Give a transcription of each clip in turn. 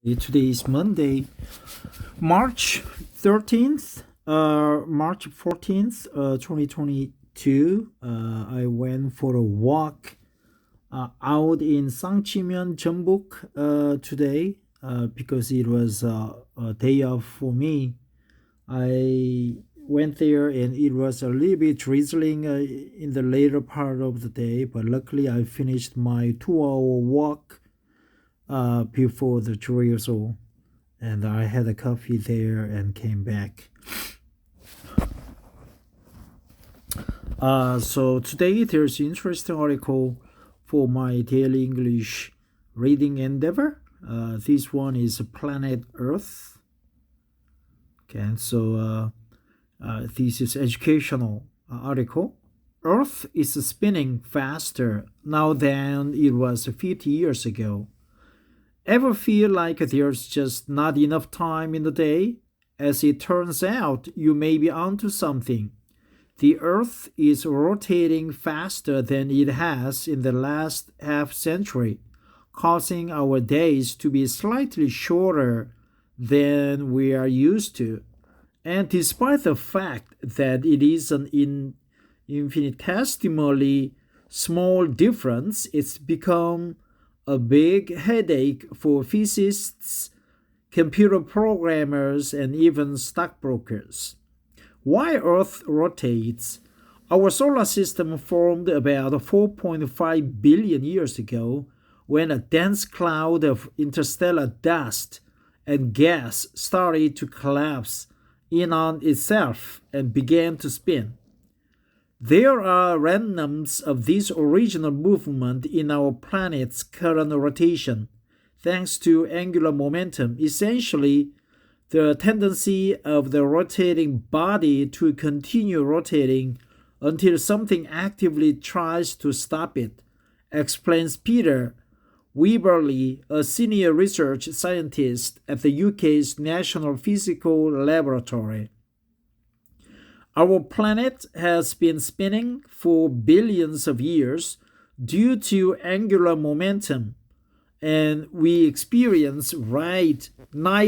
Today is Monday, March 13th, March 14th, 2022. I went for a walk out in Sangchimeon, Jeonbuk today because it was a day off for me. I went there and it was a little bit drizzling in the later part of the day, but luckily I finished my 2 hour walk before the drizzle, and I had a coffee there and came back. So today there's an interesting article for my daily English reading endeavor. This one is Planet Earth. Okay, so this is educational article. Earth is spinning faster now than it was 50 years ago. Ever feel like there's just not enough time in the day? As it turns out, you may be onto something. The Earth is rotating faster than it has in the last half century, causing our days to be slightly shorter than we are used to. And despite the fact that it is an infinitesimally small difference, it's become a big headache for physicists, computer programmers, and even stockbrokers. Why Earth rotates? Our solar system formed about 4.5 billion years ago when a dense cloud of interstellar dust and gas started to collapse in on itself and began to spin. There are remnants of this original movement in our planet's current rotation, thanks to angular momentum, essentially the tendency of the rotating body to continue rotating until something actively tries to stop it, explains Peter Weberly, a senior research scientist at the UK's National Physical Laboratory. Our planet has been spinning for billions of years due to angular momentum, and we experience night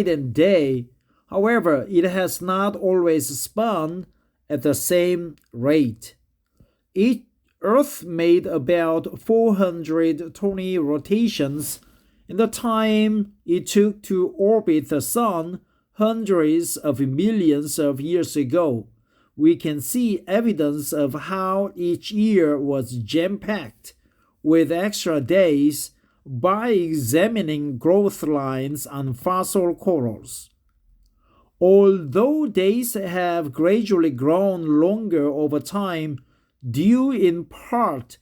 and day. However, it has not always spun at the same rate. Each Earth made about 420 rotations in the time it took to orbit the Sun hundreds of millions of years ago. We can see evidence of how each year was jam-packed with extra days by examining growth lines on fossil corals. Although days have gradually grown longer over time, due in part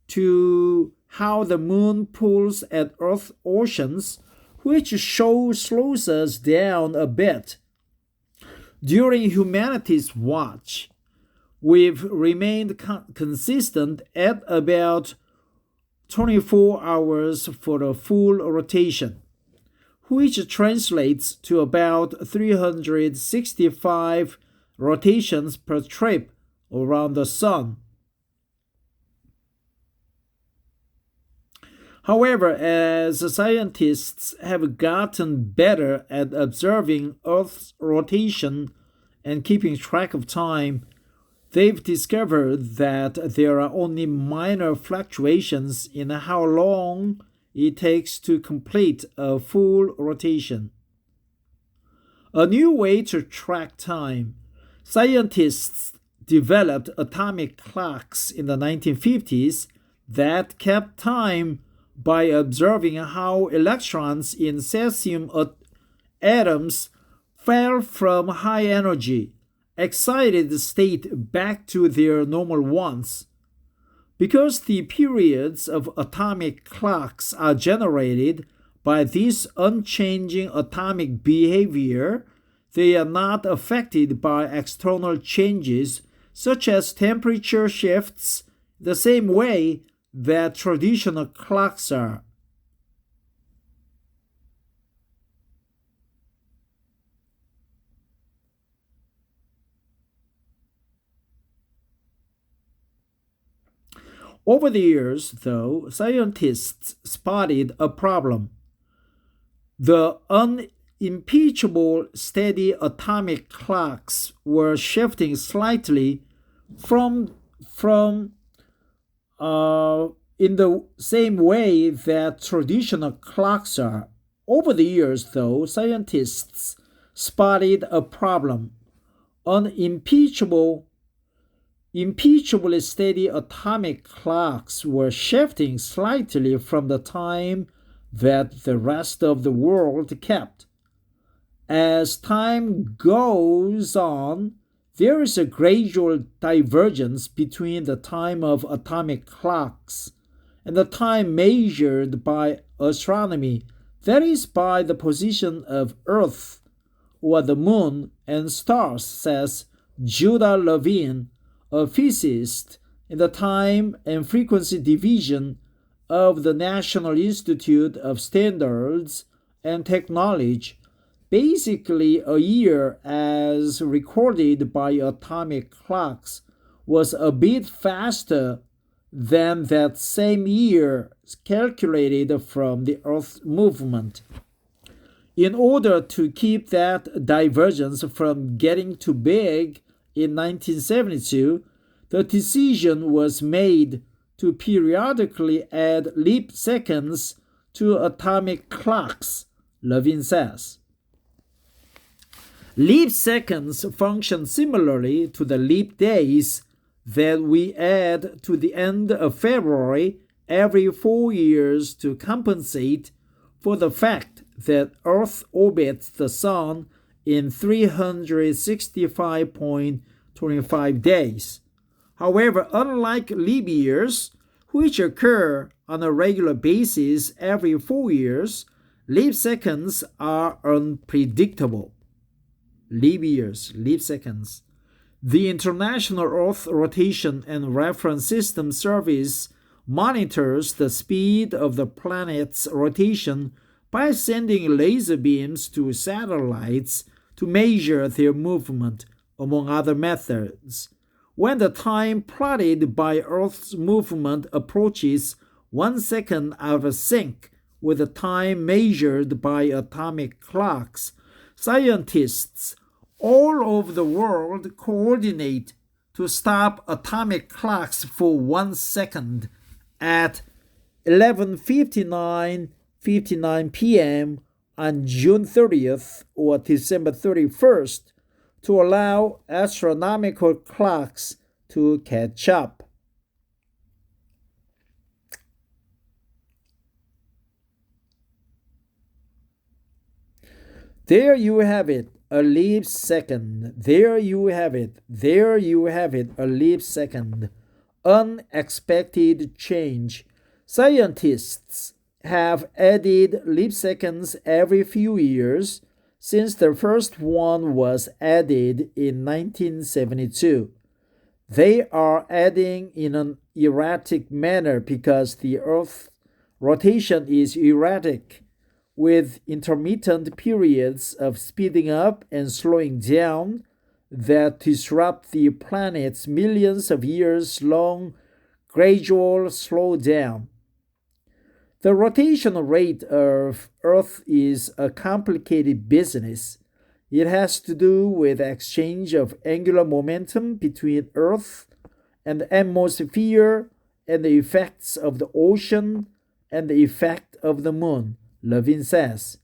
to how the moon pulls at Earth's oceans, which slows us down a bit. During humanity's watch, we've remained consistent at about 24 hours for a full rotation, which translates to about 365 rotations per trip around the Sun. However, as scientists have gotten better at observing Earth's rotation and keeping track of time, they've discovered that there are only minor fluctuations in how long it takes to complete a full rotation. A new way to track time. Scientists developed atomic clocks in the 1950s that kept time by observing how electrons in cesium atoms fell from high energy, excited state back to their normal ones. Because the periods of atomic clocks are generated by this unchanging atomic behavior, they are not affected by external changes such as temperature shifts the same way that traditional clocks are. Over the years, though, scientists spotted a problem. The unimpeachable steady atomic clocks were shifting slightly from in the same way that traditional clocks are. Over the years, though, scientists spotted a problem. Unimpeachably steady atomic clocks were shifting slightly from the time that the rest of the world kept. As time goes on, there is a gradual divergence between the time of atomic clocks and the time measured by astronomy, that is, by the position of Earth or the moon and stars, says Judah Levine, a physicist in the time and frequency division of the National Institute of Standards and Technology. Basically, a year as recorded by atomic clocks was a bit faster than that same year calculated from the Earth's movement. In order to keep that divergence from getting too big, in 1972, the decision was made to periodically add leap seconds to atomic clocks, Levine says. Leap seconds function similarly to the leap days that we add to the end of February every 4 years to compensate for the fact that Earth orbits the Sun in 365.25 days. However, unlike leap years, which occur on a regular basis every 4 years, leap seconds are unpredictable. Leap years, leap seconds. The International Earth Rotation and Reference System Service monitors the speed of the planet's rotation by sending laser beams to satellites to measure their movement, among other methods. When the time plotted by Earth's movement approaches 1 second out of sync with the time measured by atomic clocks, scientists all over the world coordinate to stop atomic clocks for 1 second at 11:59 p.m. on June 30th or December 31st to allow astronomical clocks to catch up. There you have it, a leap second. There you have it. There you have it, a leap second. Unexpected change. Scientists have added leap seconds every few years since the first one was added in 1972. They are adding in an erratic manner because the Earth's rotation is erratic, with intermittent periods of speeding up and slowing down that disrupt the planet's millions of years long gradual slowdown. The rotational rate of Earth is a complicated business. It has to do with exchange of angular momentum between Earth and the atmosphere and the effects of the ocean and the effect of the moon, Levine says.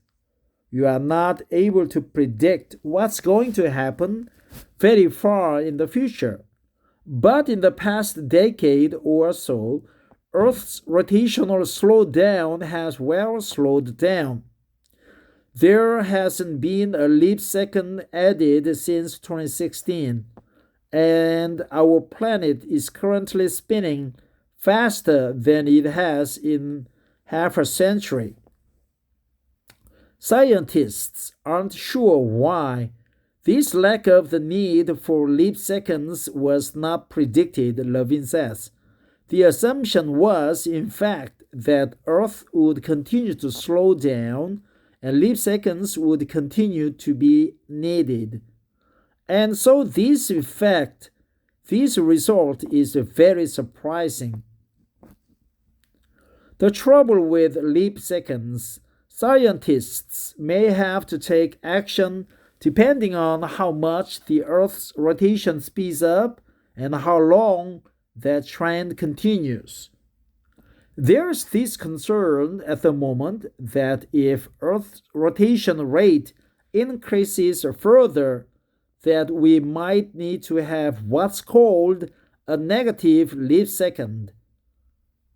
You are not able to predict what's going to happen very far in the future. But in the past decade or so, Earth's rotational slowdown has well slowed down. There hasn't been a leap second added since 2016, and our planet is currently spinning faster than it has in half a century. Scientists aren't sure why. This lack of the need for leap seconds was not predicted, Levine says. The assumption was, in fact, that Earth would continue to slow down and leap seconds would continue to be needed. And so this result is very surprising. The trouble with leap seconds, Scientists may have to take action depending on how much the Earth's rotation speeds up and how long that trend continues. There's this concern at the moment that if Earth's rotation rate increases further, that we might need to have what's called a negative leap second.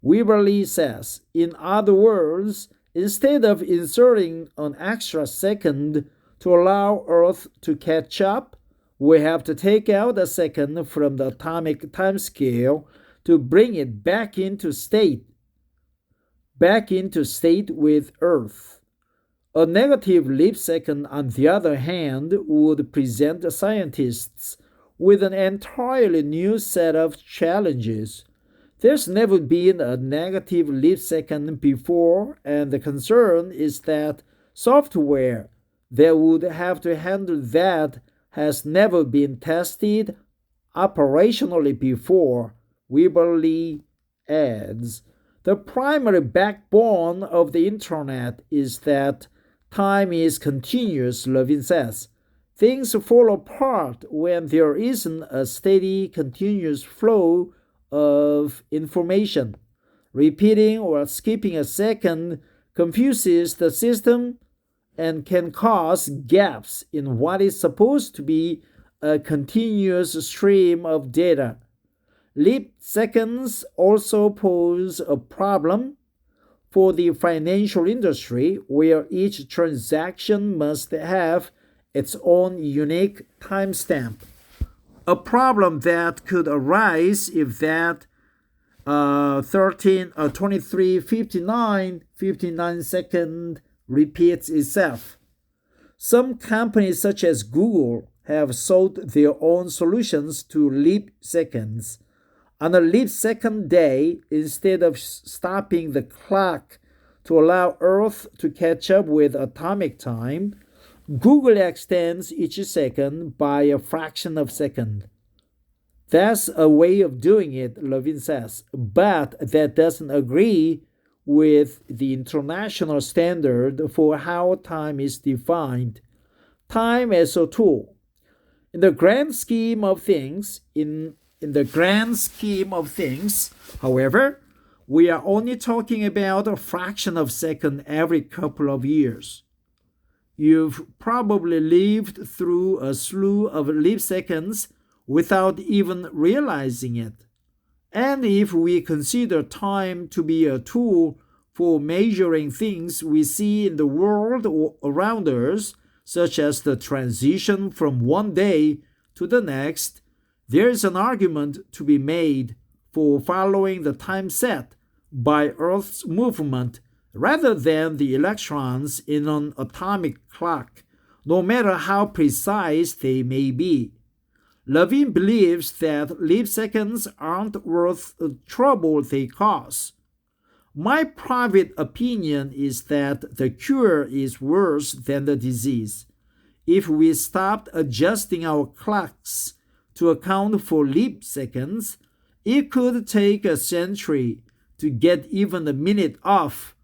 Weberly says, in other words, instead of inserting an extra second to allow Earth to catch up, we have to take out a second from the atomic timescale to bring it back into state with Earth. A negative leap second, on the other hand, would present scientists with an entirely new set of challenges. There's never been a negative leap second before, and the concern is that software that would have to handle that has never been tested operationally before, Weberly adds. The primary backbone of the internet is that time is continuous, Levin says. Things fall apart when there isn't a steady, continuous flow of information. Repeating or skipping a second confuses the system and can cause gaps in what is supposed to be a continuous stream of data. Leap seconds also pose a problem for the financial industry, where each transaction must have its own unique timestamp. A problem that could arise if that 23:59 second repeats itself. Some companies such as Google have sold their own solutions to leap seconds. On a leap second day, instead of stopping the clock to allow Earth to catch up with atomic time, Google extends each second by a fraction of a second. That's a way of doing it, Levin says, but that doesn't agree with the international standard for how time is defined. Time as a tool. In the grand scheme of things, however, we are only talking about a fraction of a second every couple of years. You've probably lived through a slew of leap seconds without even realizing it. And if we consider time to be a tool for measuring things we see in the world around us, such as the transition from one day to the next, there is an argument to be made for following the time set by Earth's movement rather than the electrons in an atomic clock, no matter how precise they may be. Levin believes that leap seconds aren't worth the trouble they cause. My private opinion is that the cure is worse than the disease. If we stopped adjusting our clocks to account for leap seconds, it could take a century to get even a minute off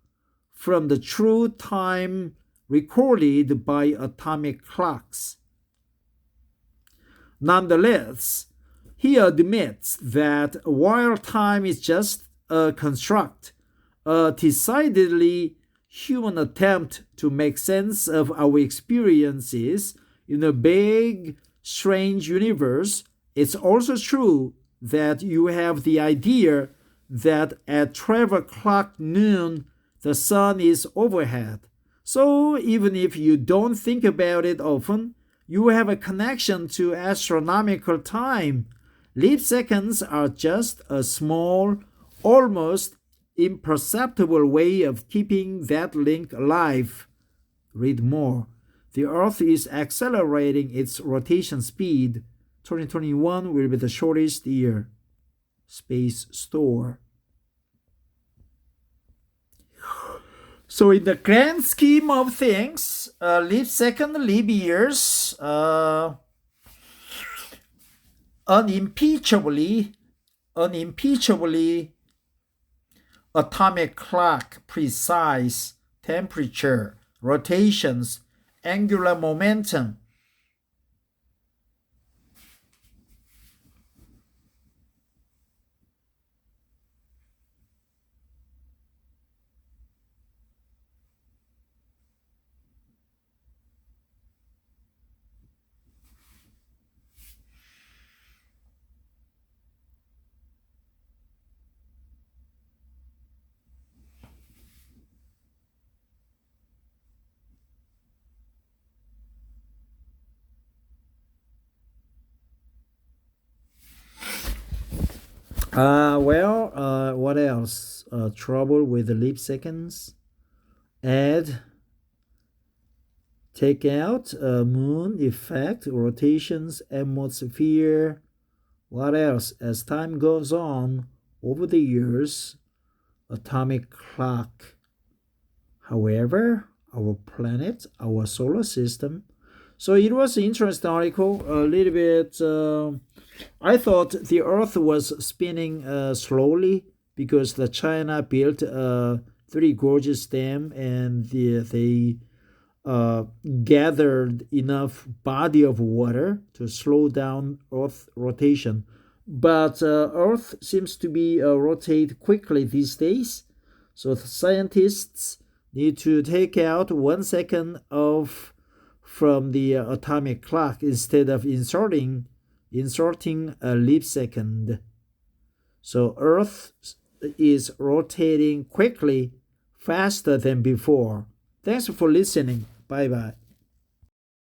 from the true time recorded by atomic clocks. Nonetheless, he admits that while time is just a construct, a decidedly human attempt to make sense of our experiences in a big, strange universe, it's also true that you have the idea that at 12 o'clock noon the sun is overhead. So even if you don't think about it often, you have a connection to astronomical time. Leap seconds are just a small, almost imperceptible way of keeping that link alive. Read more. The Earth is accelerating its rotation speed. 2021 will be the shortest year. Space Store. So in the grand scheme of things, leap second, leap years, unimpeachably atomic clock precise temperature, rotations, angular momentum. What else? Trouble with the leap seconds. Add, take out, moon effect, rotations, atmosphere. What else? As time goes on, over the years, atomic clock. However, our planet, our solar system. So it was an interesting article, a little bit. I thought the Earth was spinning slowly because the China built a Three Gorges Dam and they gathered enough body of water to slow down Earth rotation. But Earth seems to be rotate quickly these days. So the scientists need to take out 1 second of from the atomic clock instead of inserting a leap second. So Earth is rotating quickly, faster than before. Thanks for listening. Bye bye.